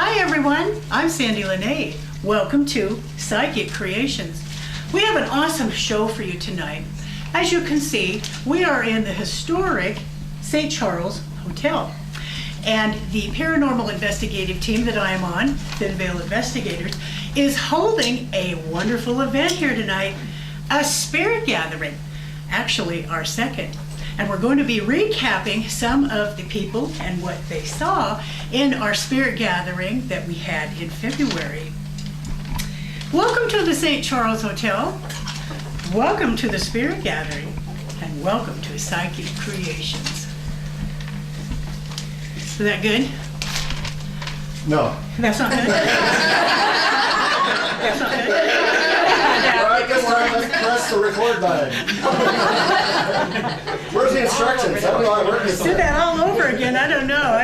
Hi everyone, I'm Sandie La Nae. Welcome to Psychic Creations. We have an awesome show for you tonight. As you can see, we are in the historic St. Charles Hotel. And the Paranormal Investigative team that I am on, Thin Veil Investigators, is holding a wonderful event here tonight, a spirit gathering, actually our second. And we're going to be recapping some of the people and what they saw in our spirit gathering that we had in February. Welcome to the St. Charles Hotel. Welcome to the spirit gathering. And welcome to Psychic Creations. Is that good? No. That's not good? That's not good? Alright, guess what? Let's press the record button. Where's the instructions? I don't know how to work this. Do that all over again. I don't know.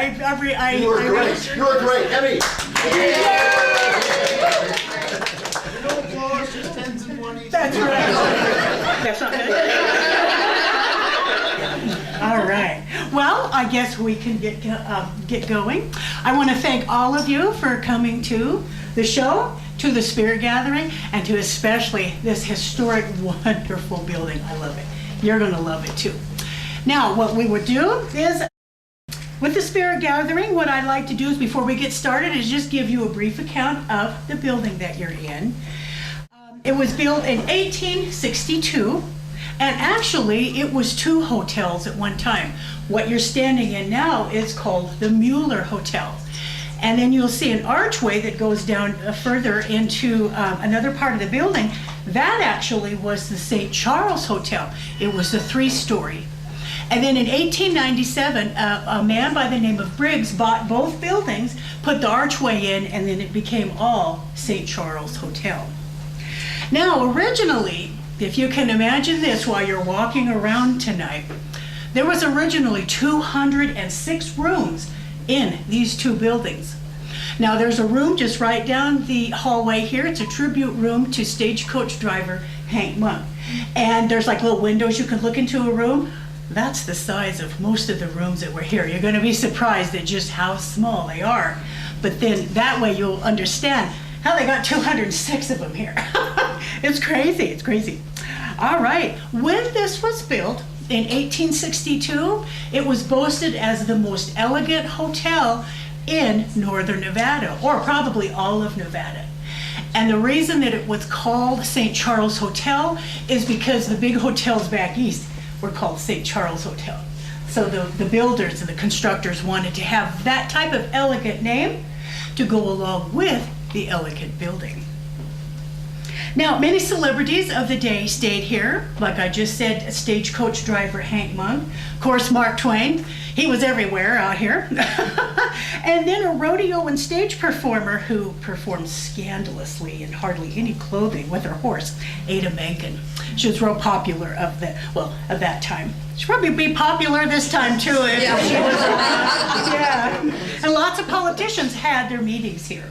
You were great. You were great. Emmy. No applause, just 10s and 20s. That's right. That's not good. All right. Well, I guess we can get going. I want to thank all of you for coming to the show, to the spirit gathering, and to especially this historic, wonderful building. I love it. You're going to love it too. Now, what we would do is, with the spirit gathering, what I'd like to do is, before we get started, is just give you a brief account of the building that you're in. It was built in 1862, and actually it was two hotels at one time. What you're standing in now is called the Mueller Hotel. And then you'll see an archway that goes down further into another part of the building. That actually was the St. Charles Hotel. It was a 3-story. And then in 1897, a man by the name of Briggs bought both buildings, put the archway in, and then it became all St. Charles Hotel. Now, originally, if you can imagine this while you're walking around tonight, there was originally 206 rooms in these two buildings. Now, there's a room just right down the hallway here. It's a tribute room to stagecoach driver Hank Monk. And there's like little windows you can look into a room. That's the size of most of the rooms that were here. You're going to be surprised at just how small they are. But then that way you'll understand how they got 206 of them here. It's crazy, it's crazy. All right, when this was built in 1862, it was boasted as the most elegant hotel in northern Nevada, or probably all of Nevada. And the reason that it was called St. Charles Hotel is because the big hotels back east were called St. Charles Hotel. So the builders and the constructors wanted to have that type of elegant name to go along with the elegant building. Now, many celebrities of the day stayed here. Like I just said, stagecoach driver Hank Monk, of course Mark Twain, he was everywhere out here. And then a rodeo and stage performer who performed scandalously in hardly any clothing with her horse, Ada Menken. She was real popular of that time. She'll probably be popular this time too if she was around. Yeah. And lots of politicians had their meetings here.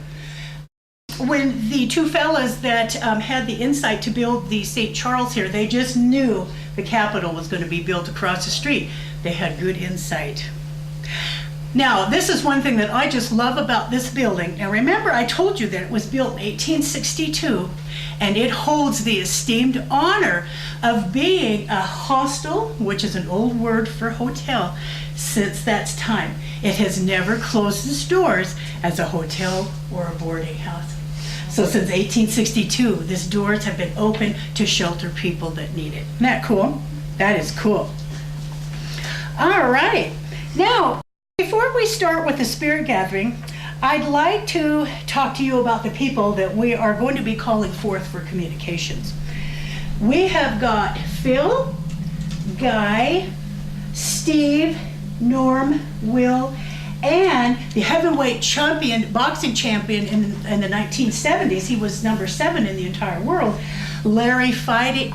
When the two fellas that had the insight to build the St. Charles here, they just knew the Capitol was going to be built across the street. They had good insight. Now, this is one thing that I just love about this building. Now, remember, I told you that it was built in 1862, and it holds the esteemed honor of being a hostel, which is an old word for hotel, since that time. It has never closed its doors as a hotel or a boarding house. So since 1862, these doors have been open to shelter people that need it. Isn't that cool? That is cool. All right. Now, before we start with the spirit gathering, I'd like to talk to you about the people that we are going to be calling forth for communications. We have got Phil, Guy, Steve, Norm, Will, and the heavyweight champion, boxing champion in the 1970s. He was number 7 in the entire world. Larry fighting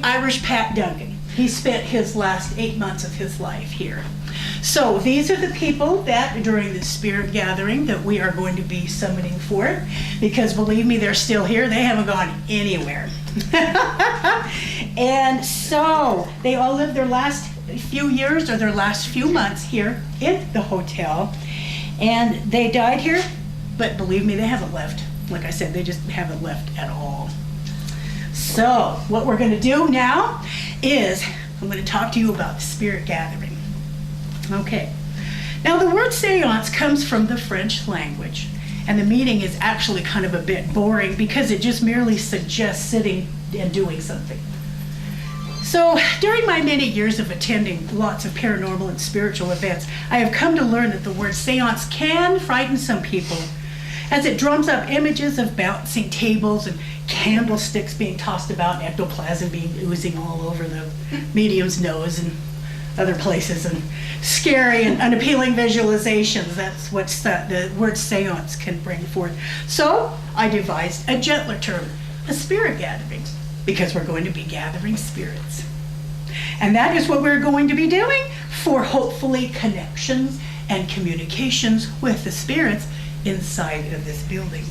Irish Pat Duncan. He spent his last 8 months of his life here. So these are the people that during the spirit gathering that we are going to be summoning forth, because believe me, they're still here. They haven't gone anywhere. And so they all lived their last few years or their last few months here in the hotel. And they died here, but believe me, they haven't left. Like I said, they just haven't left at all. So what we're going to do now is I'm going to talk to you about the spirit gathering. Okay. Now the word seance comes from the French language, and the meaning is actually kind of a bit boring because it just merely suggests sitting and doing something. So during my many years of attending lots of paranormal and spiritual events, I have come to learn that the word seance can frighten some people, as it drums up images of bouncing tables and candlesticks being tossed about and ectoplasm being oozing all over the medium's nose and other places, and scary and unappealing visualizations. That's what the word seance can bring forth. So I devised a gentler term, a spirit gathering, because we're going to be gathering spirits. And that is what we're going to be doing for hopefully connections and communications with the spirits inside of this building.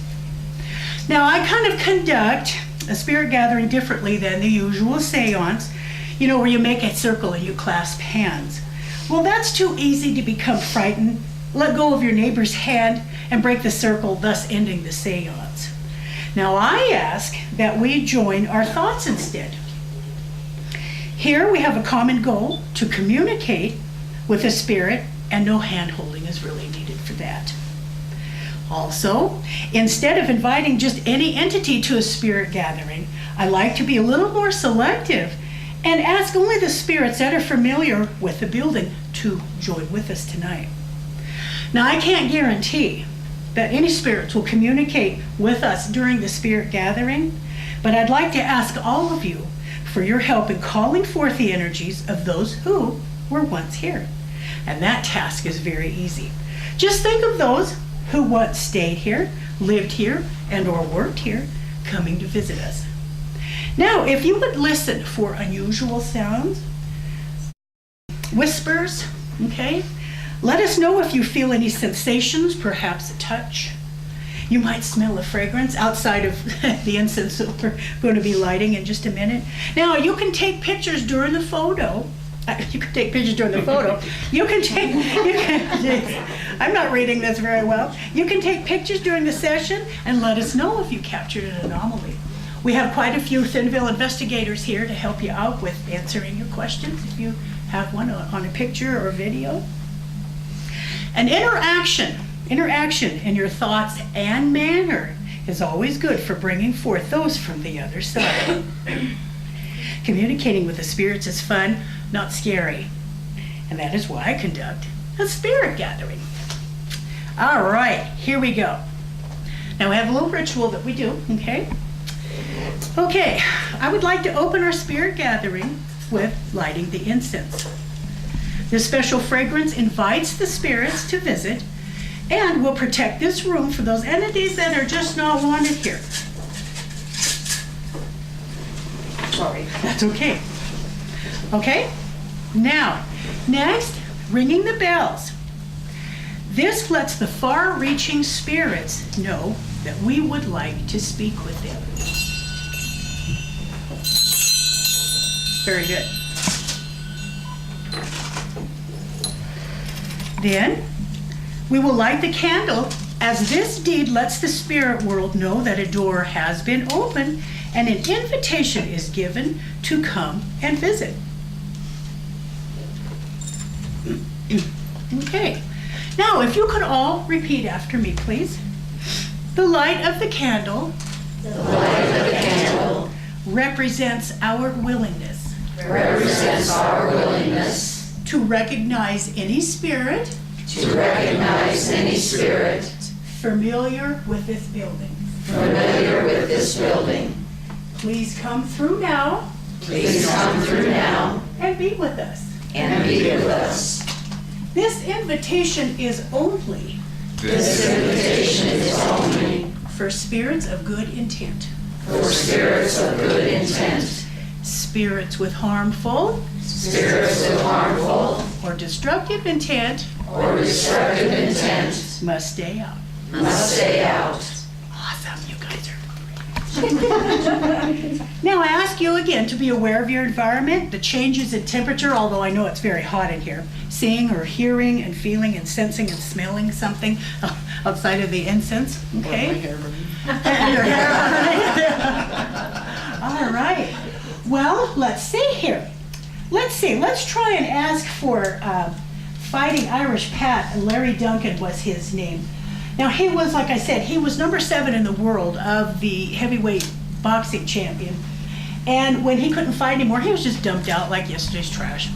Now I kind of conduct a spirit gathering differently than the usual seance, you know, where you make a circle and you clasp hands. Well, that's too easy to become frightened, let go of your neighbor's hand, and break the circle, thus ending the seance. Now I ask that we join our thoughts instead. Here we have a common goal to communicate with the spirit, and no hand holding is really needed for that. Also, instead of inviting just any entity to a spirit gathering, I like to be a little more selective and ask only the spirits that are familiar with the building to join with us tonight. Now, I can't guarantee that any spirits will communicate with us during the spirit gathering, but I'd like to ask all of you for your help in calling forth the energies of those who were once here. And that task is very easy. Just think of those who once stayed here, lived here, and or worked here, coming to visit us. Now, if you would listen for unusual sounds, whispers, okay? Let us know if you feel any sensations, perhaps a touch. You might smell a fragrance outside of the incense that we're going to be lighting in just a minute. Now, you can take pictures during the photo. You can take pictures during the photo. I'm not reading this very well. You can take pictures during the session and let us know if you captured an anomaly. We have quite a few Thinville investigators here to help you out with answering your questions if you have one on a picture or a video. An interaction in your thoughts and manner is always good for bringing forth those from the other side. Communicating with the spirits is fun, not scary. And that is why I conduct a spirit gathering. All right, here we go. Now we have a little ritual that we do, okay? Okay, I would like to open our spirit gathering with lighting the incense. This special fragrance invites the spirits to visit and will protect this room for those entities that are just not wanted here. Sorry, that's okay. Okay, now, next, ringing the bells. This lets the far-reaching spirits know that we would like to speak with them. Very good. Then, we will light the candle, as this deed lets the spirit world know that a door has been opened and an invitation is given to come and visit. Okay. Now, if you could all repeat after me, please. The light of the candle, represents our willingness to recognize any spirit familiar with this building. Please come through now. And be with us. This invitation is only for spirits of good intent. Spirits with harmful or destructive intent must stay out. Awesome, you guys are great. Now I ask you again to be aware of your environment, the changes in temperature, although I know it's very hot in here. seeing or hearing and feeling and sensing and smelling something outside of the incense, okay? And your hair. All right. Well, let's see here. Let's try and ask for Fighting Irish Pat. Larry Duncan was his name. Now he was, like I said, he was number 7 in the world of the heavyweight boxing champion. And when he couldn't fight anymore, he was just dumped out like yesterday's trash,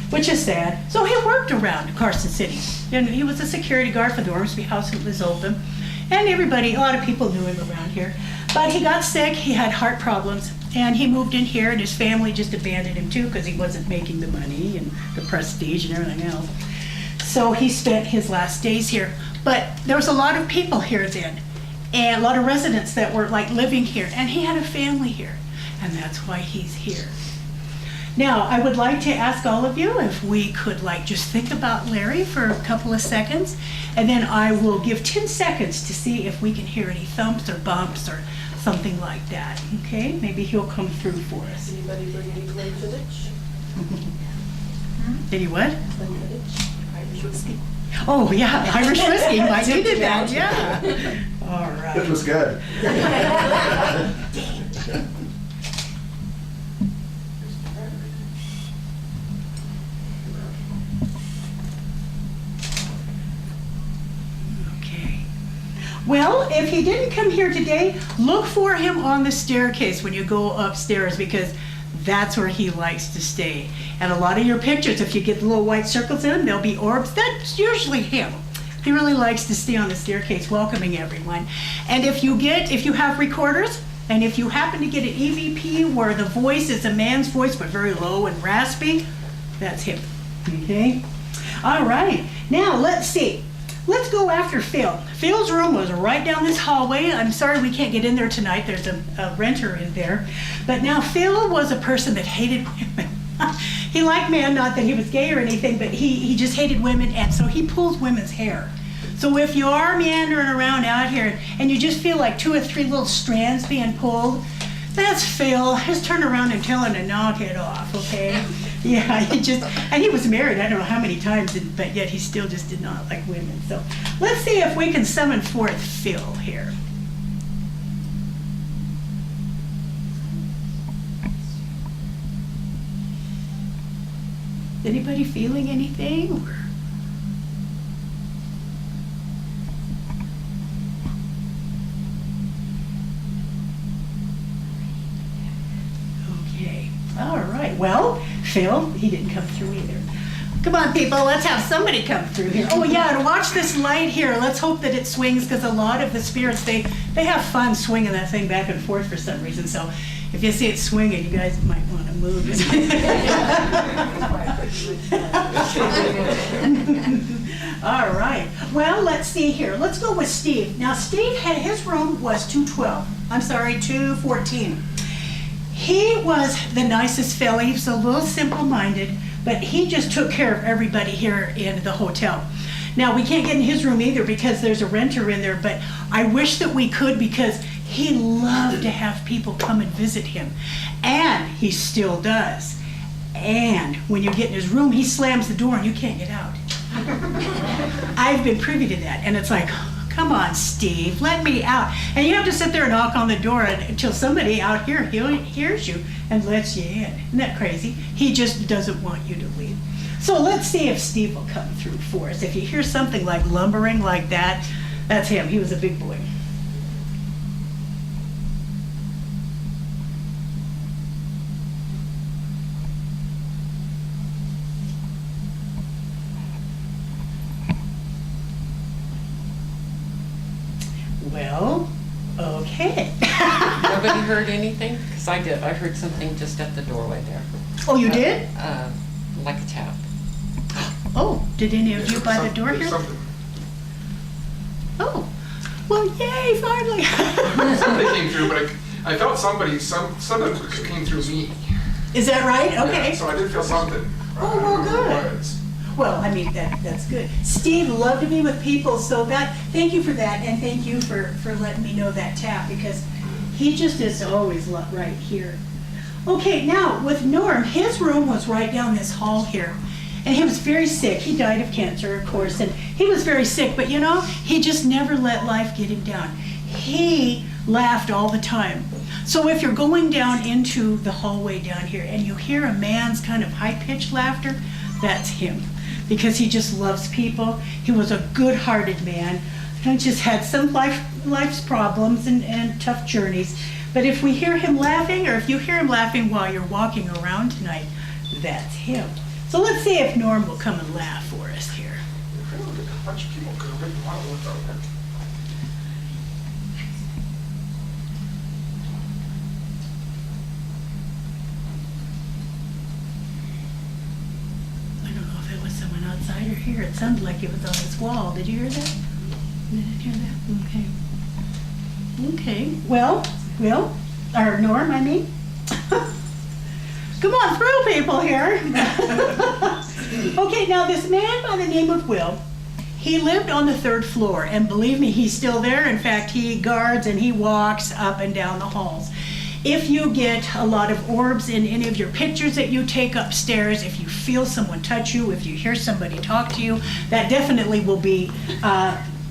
which is sad. So he worked around Carson City. And he was a security guard for the Ormsby House when it was open. And a lot of people knew him around here. But he got sick, he had heart problems, and he moved in here, and his family just abandoned him too because he wasn't making the money and the prestige and everything else. So he spent his last days here. But there was a lot of people here then, and a lot of residents that were like living here, and he had a family here, and that's why he's here. Now, I would like to ask all of you if we could just think about Larry for a couple of seconds, and then I will give 10 seconds to see if we can hear any thumps or bumps or something like that, okay? Maybe he'll come through for us. Anybody bring any Glenfiddich? Did he what? Glenfiddich, Irish whiskey. Oh, yeah, Irish whiskey, I needed that, yeah. All right. It was good. Well, if he didn't come here today, look for him on the staircase when you go upstairs, because that's where he likes to stay. And a lot of your pictures, if you get the little white circles in them, there'll be orbs. That's usually him. He really likes to stay on the staircase welcoming everyone. And if you have recorders, and if you happen to get an EVP where the voice is a man's voice but very low and raspy, that's him, okay? All right, now let's see. Let's go after Phil. Phil's room was right down this hallway. I'm sorry we can't get in there tonight. There's a renter in there. But now Phil was a person that hated women. He liked men, not that he was gay or anything, but he just hated women, and so he pulls women's hair. So if you are meandering around out here and you just feel like 2 or 3 little strands being pulled, that's Phil. Just turn around and tell him to knock it off, okay? Yeah, and he was married I don't know how many times, but yet he still just did not like women. So let's see if we can summon forth Phil here. Anybody feeling anything? Or? Okay, all right, well, Phil, he didn't come through either. Come on, people, let's have somebody come through here. Oh yeah, and watch this light here. Let's hope that it swings, because a lot of the spirits, they have fun swinging that thing back and forth for some reason. So if you see it swinging, you guys might want to move it. All right, well, let's see here. Let's go with Steve. Now, Steve his room was 214. He was the nicest fella. He was a little simple-minded, but he just took care of everybody here in the hotel. Now, we can't get in his room either because there's a renter in there, but I wish that we could, because he loved to have people come and visit him, and he still does. And when you get in his room, he slams the door and you can't get out. I've been privy to that, and it's like, come on, Steve, let me out. And you have to sit there and knock on the door until somebody out here hears you and lets you in. Isn't that crazy? He just doesn't want you to leave. So let's see if Steve will come through for us. If you hear something like lumbering like that, that's him. He was a big boy. Well, okay. Nobody heard anything? Because I did. I heard something just at the doorway there. Oh, you did? Like a tap. Oh, did any of you by the door here? Oh, well, yay, finally. Somebody came through, but I felt somebody came through me. Is that right? Okay. Yeah, so I did feel something. Oh, well, I don't know what good. it was. Well, I mean, that's good. Steve loved to be with people, so thank you for that, and thank you for letting me know that tap, because he just is always right here. Okay, now with Norm, his room was right down this hall here, And he was very sick. He died of cancer, of course, and he was very sick, but you know, he just never let life get him down. He laughed all the time. So if you're going down into the hallway down here and you hear a man's kind of high-pitched laughter, that's him, because he just loves people. He was a good-hearted man. He just had some life's problems and tough journeys. But if we hear him laughing, or if you hear him laughing while you're walking around tonight, that's him. So let's see if Norm will come and laugh for us here. A bunch of people could have written a lot of work out there. I don't know if it was someone outside or here. It sounded like it was on his wall. Did you hear that? Did you hear that? Okay. Okay. Well, or Norm, I mean. Come on through, people here. Okay, now this man by the name of Will, he lived on the 3rd floor, and believe me, he's still there. In fact, he guards and he walks up and down the halls. If you get a lot of orbs in any of your pictures that you take upstairs, if you feel someone touch you, if you hear somebody talk to you, that definitely will be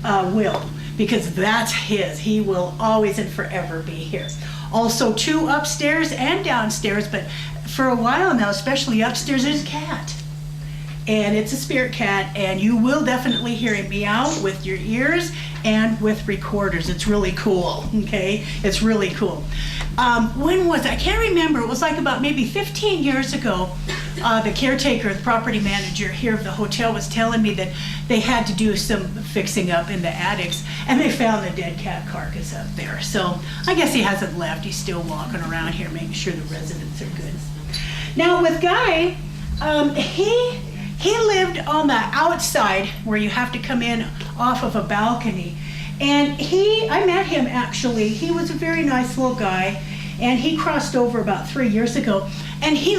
Will, because that's his. He will always and forever be here. Also 2 upstairs and downstairs, but for a while now, especially upstairs, there's a cat. And it's a spirit cat, and you will definitely hear him meow with your ears and with recorders. It's really cool, okay? It's really cool. When was it? I can't remember. It was like about maybe 15 years ago. The caretaker, the property manager here of the hotel was telling me that they had to do some fixing up in the attics, and they found the dead cat carcass up there. So I guess he hasn't left. He's still walking around here making sure the residents are good. Now with Guy, he lived on the outside where you have to come in off of a balcony. And I met him actually. He was a very nice little guy, and he crossed over about 3 years ago. And he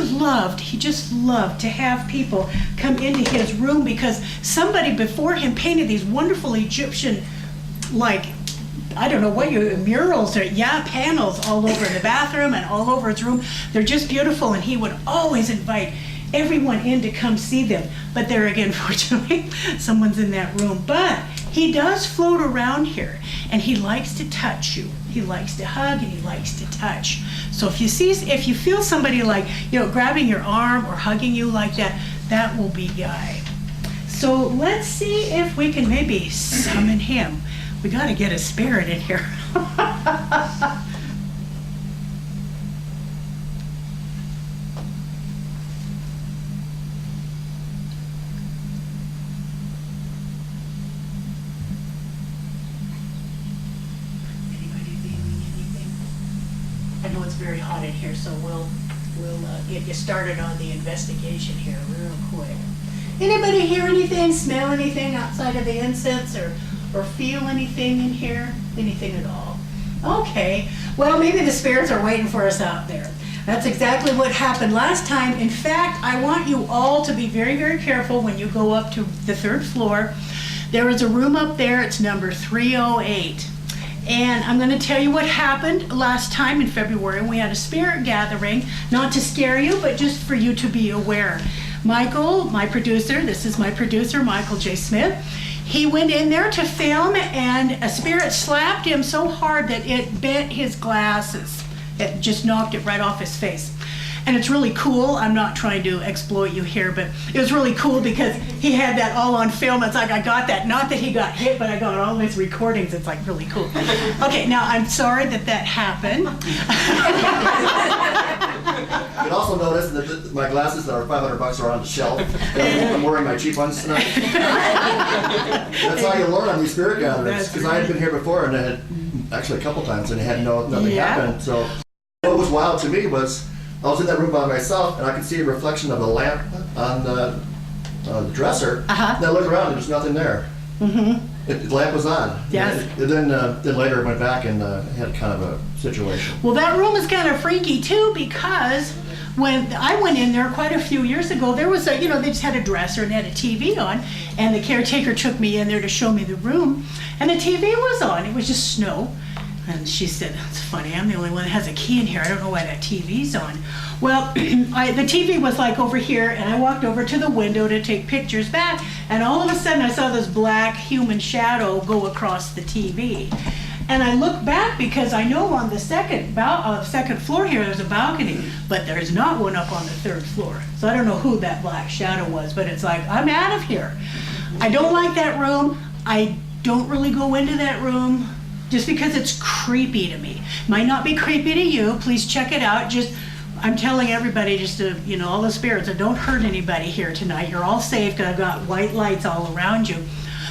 just loved to have people come into his room, because somebody before him painted these wonderful Egyptian, like, I don't know what murals or panels all over the bathroom and all over his room. They're just beautiful, and he would always invite everyone in to come see them. But there again, fortunately, someone's in that room. But he does float around here, and he likes to touch you. He likes to hug, and he likes to touch. So if you feel somebody like, grabbing your arm or hugging you like that, that will be Guy. So let's see if we can maybe summon him. We got to get a spirit in here. I know it's very hot in here, so we'll get you started on the investigation here real quick. Anybody hear anything, smell anything outside of the incense, or feel anything in here? Anything at all? Okay, well, maybe the spirits are waiting for us out there. That's exactly what happened last time. In fact, I want you all to be very, very careful when you go up to the 3rd floor. There is a room up there, it's number 308. And I'm going to tell you what happened last time in February when we had a spirit gathering, not to scare you, but just for you to be aware. Michael, my producer, this is my producer, Michael J. Smith, he went in there to film, and a spirit slapped him so hard that it bent his glasses. It just knocked it right off his face. And it's really cool. I'm not trying to exploit you here, but it was really cool because he had that all on film. It's like I got that, not that he got hit, but I got all his recordings. It's like really cool. Okay, now I'm sorry that happened. You can also notice that my glasses that are $500 are on the shelf. I'm wearing my cheap ones tonight. That's how you learn on these spirit gatherings. Because I had been here before, and I had actually a couple times, and it had nothing happened. So what was wild to me was I was in that room by myself, and I could see a reflection of the lamp on the dresser. And I looked around, and there's nothing there. The lamp was on. Yes. And then later I went back and had kind of a situation. Well, that room is kind of freaky too, because when I went in there quite a few years ago, there was they just had a dresser and had a TV on, and the caretaker took me in there to show me the room, and the TV was on. It was just snow. And she said, "That's funny, I'm the only one that has a key in here. I don't know why that TV's on." Well, the TV was like over here, and I walked over to the window to take pictures back, and all of a sudden I saw this black human shadow go across the TV. And I looked back because I know on the second floor here there's a balcony, but there's not one up on the third floor. So I don't know who that black shadow was, but it's like, I'm out of here. I don't like that room. I don't really go into that room just because it's creepy to me. Might not be creepy to you. Please check it out. I'm telling everybody just to, all the spirits, that don't hurt anybody here tonight. You're all safe because I've got white lights all around you.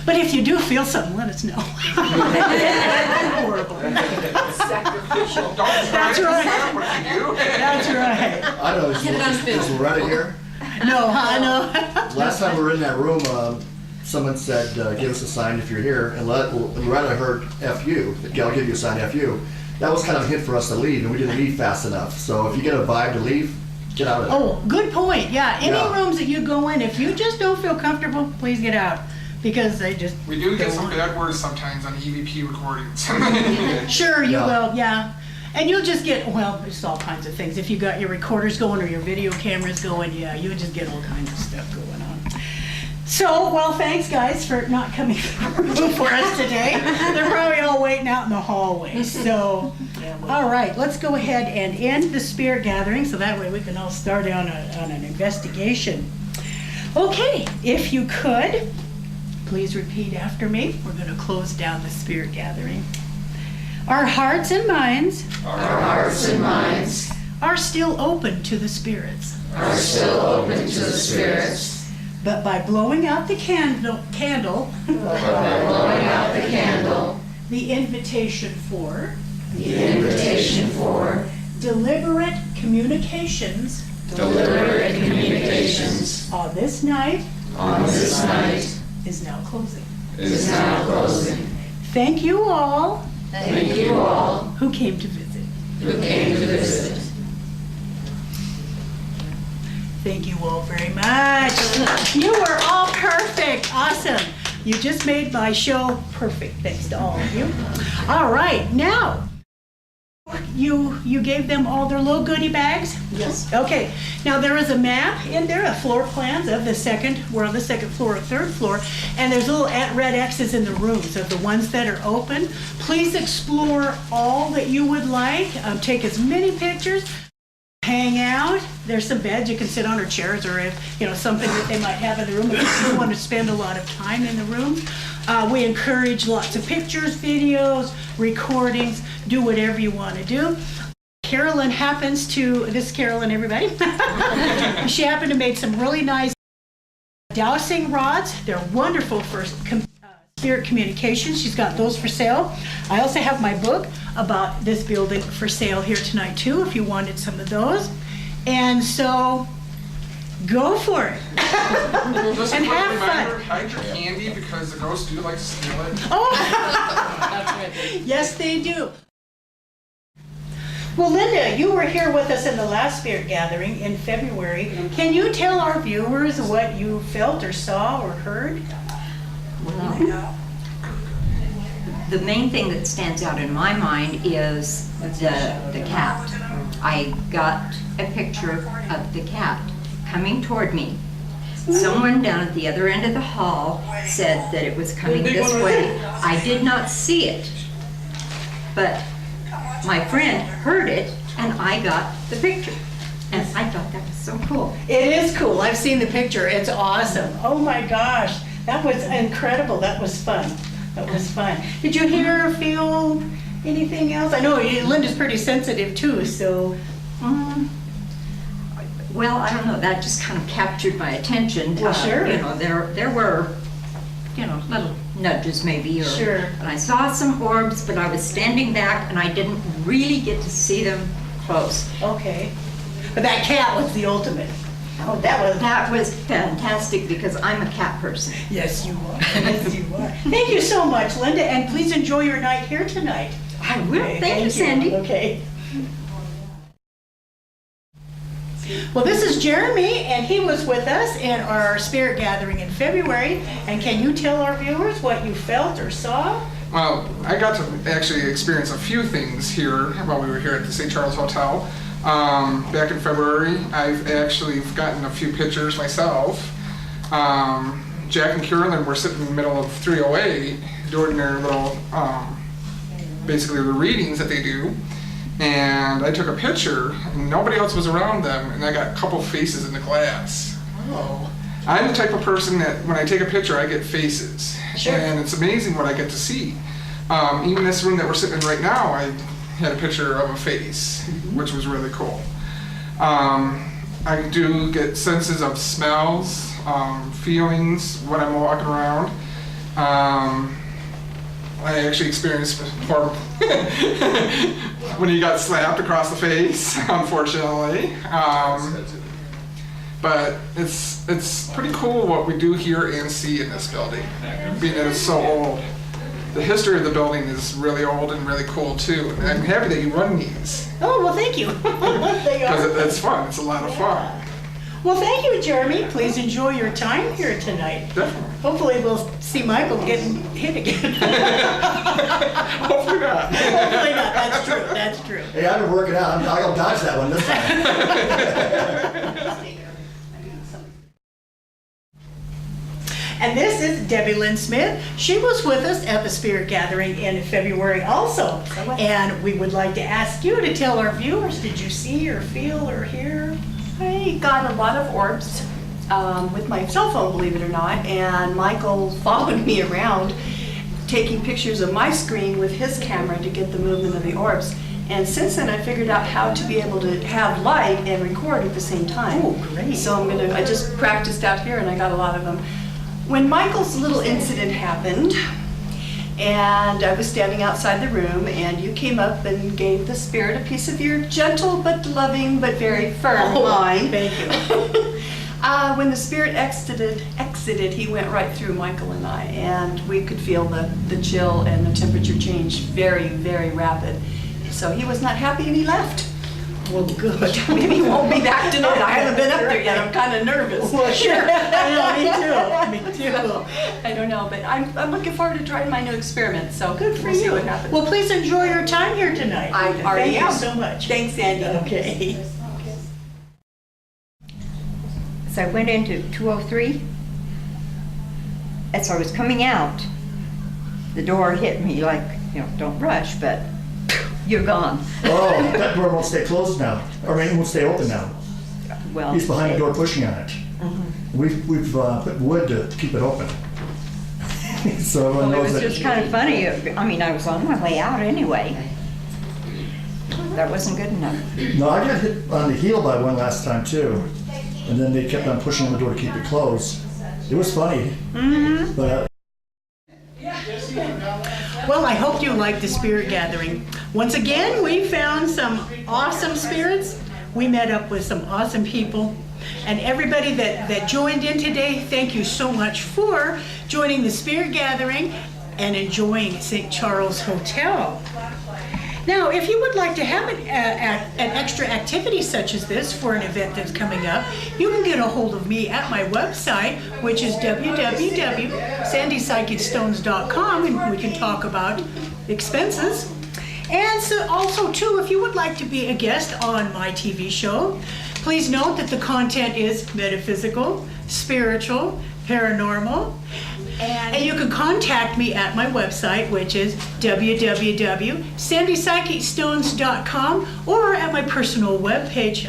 But if you do feel something, let us know. Horrible. Sacrificial. That's right. What That's right. I know, is Loretta here? No, I know. Last time we were in that room, someone said, give us a sign if you're here, and Loretta heard F you. I'll give you a sign, F you. That was kind of a hint for us to leave, and we didn't leave fast enough. So if you get a vibe to leave, get out of there. Oh, good point. Yeah, any Yeah. rooms that you go in, if you just don't feel comfortable, please get out. Because they just... We do get don't some want- bad words sometimes on EVP recordings. Sure, you Yeah. will, yeah. And you'll just get, just all kinds of things. If you got your recorders going or your video cameras going, yeah, you'll just get all kinds of stuff going on. So, thanks guys for not coming through for us today. They're probably all waiting out in the hallway. So, all right, let's go ahead and end the spirit gathering so that way we can all start on an investigation. Okay, if you could, please repeat after me. We're going to close down the spirit gathering. Our hearts and minds are still open to the spirits. But by blowing out the candle, the invitation for deliberate communications on this night is now closing. Thank you all who came to visit. Thank you all very much. You were all perfect. Awesome. You just made my show perfect. Thanks to all of you. All right, now you gave them all their little goodie bags? Yes. Okay. Now there is a map in there, a floor plans of we're on the second floor or third floor, and there's little red X's in the rooms of the ones that are open. Please explore all that you would like. Take as many pictures. Hang out. There's some beds you can sit on or chairs or if, something that they might have in the room if you want to spend a lot of time in the room. We encourage lots of pictures, videos, recordings, do whatever you want to do. Carolyn everybody. She happened to make some really nice dowsing rods. They're wonderful for spirit communication. She's got those for sale. I also have my book about this building for sale here tonight too, if you wanted some of those. And so, go for it. Just And a quick have reminder, fun. hide your candy because the ghosts do like to steal it. Oh, That's right. yes they do. Well, Linda, you were here with us in the last spirit gathering in February. Can you tell our viewers what you felt or saw or heard? Well, the main thing that stands out in my mind is the cat. I got a picture of the cat coming toward me. Someone down at the other end of the hall said that it was coming this way. I did not see it, but my friend heard it and I got the picture. And I thought that was so cool. It is cool. I've seen the picture. It's awesome. Oh my gosh. That was incredible. That was fun. Did you hear or feel anything else? I know Linda's pretty sensitive too, so. Well, I don't know, that just kind of captured my attention. Well, sure. There were, little nudges maybe, or. Sure. And I saw some orbs, but I was standing back and I didn't really get to see them close. Okay. But that cat was the ultimate. Oh, That was fantastic because I'm a cat person. Yes, you are. Yes, you are. Thank you so much, Linda, and please enjoy your night here tonight. I will, Okay, thank you, Sandy. Okay. Well, this is Jeremy, and he was with us in our spirit gathering in February. And can you tell our viewers what you felt or saw? Well, I got to actually experience a few things here while we were here at the St. Charles Hotel. Back in February, I've actually gotten a few pictures myself. Jack and Carolyn were sitting in the middle of 308 doing their little, basically the readings that they do. And I took a picture, and nobody else was around them, and I got a couple faces in the glass. Oh. I'm the type of person that when I take a picture, I get faces. Sure. And it's amazing what I get to see. Even this room that we're sitting in right now, I had a picture of a face, which was really cool. I do get senses of smells, feelings when I'm walking around. I actually experienced more when he got slapped across the face, unfortunately. But it's pretty cool what we do hear and see in this building, being that it's so old. The history of the building is really old and really cool too. And I'm happy that you run these, Oh, well, thank you. They because are. it's fun. It's a lot of fun. Well, thank you, Jeremy. Please enjoy your time here tonight. Definitely. Hopefully we'll see Michael getting hit again. Hopefully not. Hopefully not. That's true. That's true. Hey, I've been working out. I'll dodge that one this time. And this is Debbie Lynn Smith. She was with us at the Spirit Gathering in February also. And we would like to ask you to tell our viewers, did you see or feel or hear? I got a lot of orbs with my cell phone, believe it or not, and Michael followed me around taking pictures of my screen with his camera to get the movement of the orbs. And since then I figured out how to be able to have light and record at the same time. Oh, great. So I just practiced out here and I got a lot of them. When Michael's little incident happened, and I was standing outside the room, and you came up and gave the spirit a piece of your gentle but loving but very firm mind. Thank you. When the spirit exited, he went right through Michael and I, and we could feel the chill and the temperature change very, very rapid. So he was not happy and he left. Well, good. Maybe he won't be back tonight. I haven't been up there yet. I'm kind of nervous. Well, sure. I know, me too. I don't know, but I'm looking forward to trying my new experiment. So Good for we'll see you. what happens. Well, please enjoy your time here tonight. I already Thank am. you so much. Thanks, Sandy. Okay. So I went into 203. As I was coming out, the door hit me like, don't rush, but you're gone. Oh, that door won't stay closed now. Or it won't stay open now. Well, He's behind the door pushing on it. We've put wood to keep it open. So everyone well, it knows was that. just kind of funny. I mean, I was on my way out anyway. That wasn't good enough. No, I got hit on the heel by one last time too. And then they kept on pushing on the door to keep it closed. It was funny. But Well, I hope you liked the Spirit Gathering. Once again, we found some awesome spirits. We met up with some awesome people. And everybody that joined in today, thank you so much for joining the Spirit Gathering and enjoying St. Charles Hotel. Now, if you would like to have an extra activity such as this for an event that's coming up, you can get a hold of me at my website, which is www.sandiepsychicstones.com, and we can talk about expenses. And so also, too, if you would like to be a guest on my TV show, please note that the content is metaphysical, spiritual, paranormal, and you can contact me at my website, which is www.sandiepsychicstones.com, or at my personal webpage,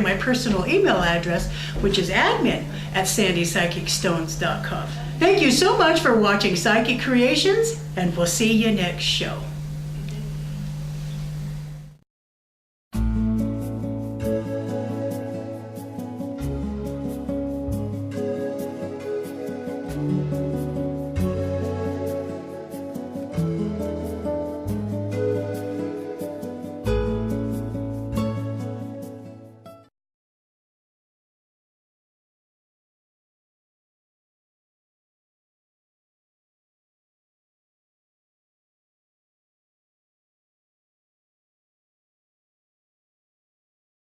my personal email address, which is admin@sandiepsychicstones.com. Thank you so much for watching Psychic Creations, and we'll see you next show.